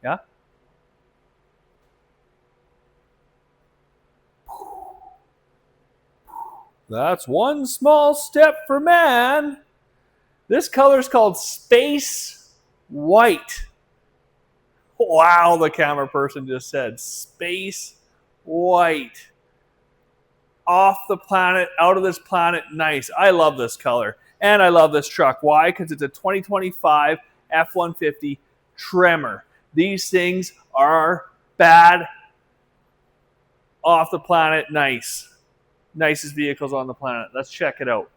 Yeah. That's one small step for man. This color is called Space White. Wow, the camera person just said Space White. Off the planet, out of this planet, nice. I love this color. And I love this truck. Why? Because it's a 2025 F-150 Tremor. These things are bad, off the planet, nice. Nicest vehicles on the planet. Let's check it out.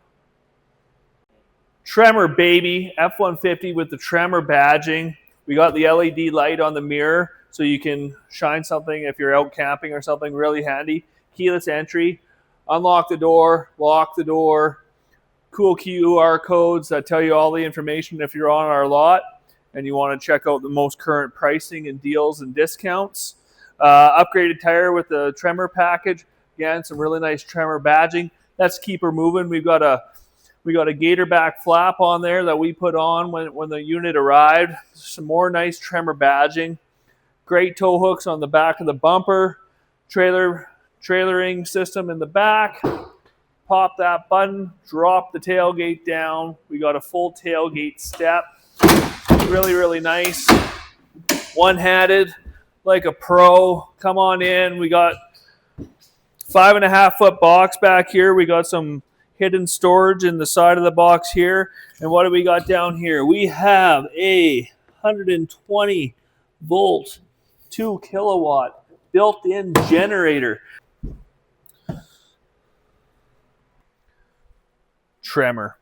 Tremor, baby. F-150 with the Tremor badging. We got the LED light on the mirror so you can shine something if you're out camping or something, really handy. Keyless entry. Unlock the door, lock the door. Cool QR codes that tell you all the information if you're on our lot and you want to check out the most current pricing and deals and discounts. Upgraded tire with the Tremor package. Again, some really nice Tremor badging. Let's keep her moving. We got a gator back flap on there that we put on when the unit arrived. Some more nice Tremor badging. Great tow hooks on the back of the bumper. Trailering system in the back. Pop that button, drop the tailgate down. We got a full tailgate step. Really, really nice. One-handed, like a pro. Come on in. We got 5.5-foot box back here. We got some hidden storage in the side of the box here. And what do we got down here? We have a 120 volt, 2 kilowatt built-in generator. Tremor.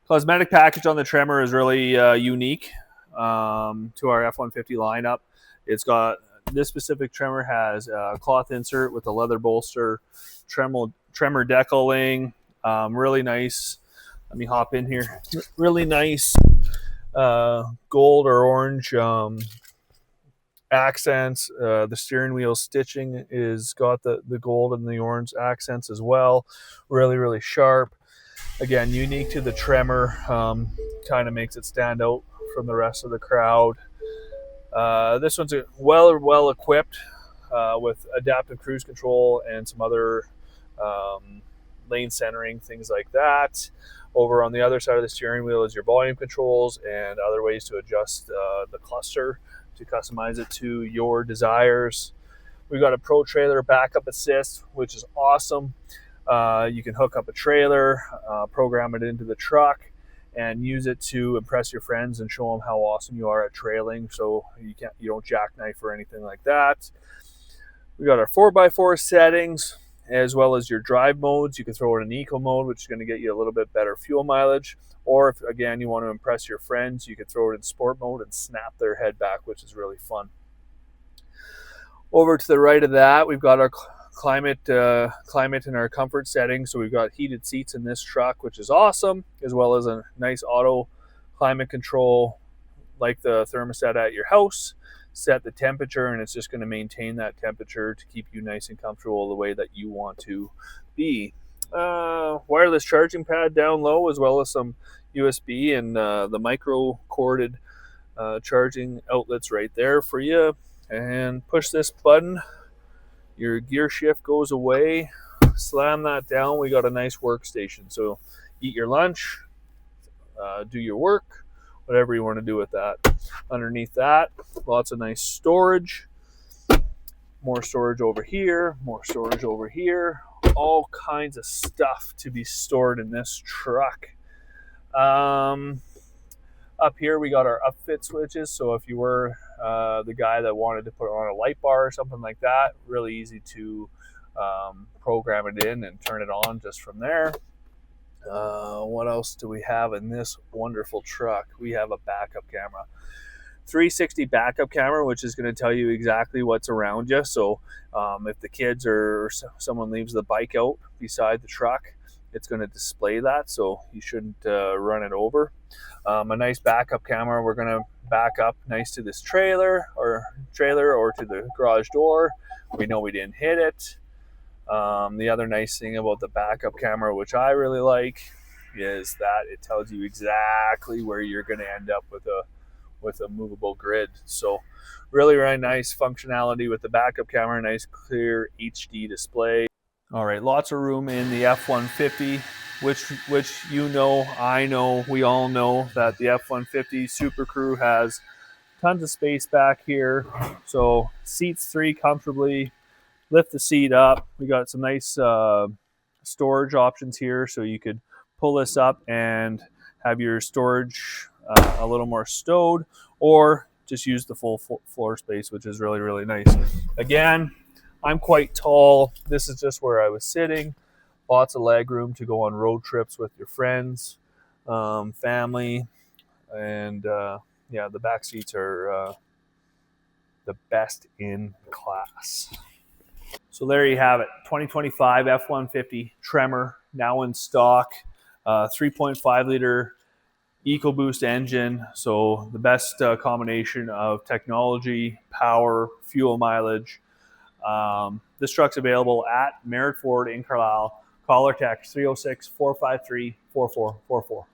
Cosmetic package on the Tremor is really unique to our F-150 lineup. It's got, this specific Tremor has a cloth insert with a leather bolster, Tremor decaling, really nice. Let me hop in here. Really nice gold or orange accents. The steering wheel stitching is got the gold and the orange accents as well. Really, really sharp. Again, unique to the Tremor. Kind of makes it stand out from the rest of the crowd. This one's well equipped with adaptive cruise control and some other lane centering, things like that. Over on the other side of the steering wheel is your volume controls and other ways to adjust the cluster to customize it to your desires. We've got a Pro Trailer backup assist, which is awesome. You can hook up a trailer, program it into the truck, and use it to impress your friends and show them how awesome you are at trailing, so you don't jackknife or anything like that. We got our 4x4 settings, as well as your drive modes. You can throw it in eco mode, which is going to get you a little bit better fuel mileage. Or if, again, you want to impress your friends, you could throw it in sport mode and snap their head back, which is really fun. Over to the right of that, we've got our climate and our comfort settings. So we've got heated seats in this truck, which is awesome, as well as a nice auto climate control, like the thermostat at your house. Set the temperature, and it's just going to maintain that temperature to keep you nice and comfortable the way that you want to be. Wireless charging pad down low, as well as some USB and the micro corded charging outlets right there for you. And push this button, your gear shift goes away. Slam that down. We got a nice workstation, so eat your lunch, do your work, whatever you want to do with that. Underneath that, lots of nice storage. More storage over here, more storage over here. All kinds of stuff to be stored in this truck. Up here we got our upfit switches, so if you were the guy that wanted to put on a light bar or something like that, really easy to program it in and turn it on just from there. What else do we have in this wonderful truck? We have a backup camera. 360 backup camera, which is going to tell you exactly what's around you. So if the kids or someone leaves the bike out beside the truck, it's going to display that, so you shouldn't run it over. A nice backup camera. We're going to back up nice to this trailer or to the garage door. We know we didn't hit it. The other nice thing about the backup camera, which I really like, is that it tells you exactly where you're going to end up with with a movable grid. So really, really nice functionality with the backup camera, nice clear HD display. All right, lots of room in the F-150, which you know, I know, we all know that the F-150 Super Crew has tons of space back here. So seats 3 comfortably. Lift the seat up. We got some nice storage options here, so you could pull this up and have your storage a little more stowed, or just use the full floor space, which is really, really nice. Again, I'm quite tall. This is just where I was sitting. Lots of leg room to go on road trips with your friends, family, and yeah, the back seats are the best in class. So there you have it, 2025 F-150 Tremor, now in stock, 3.5 liter EcoBoost engine. So the best combination of technology, power, fuel mileage. This truck's available at Merritt Ford in Carlisle. Call or text 306-453-4444.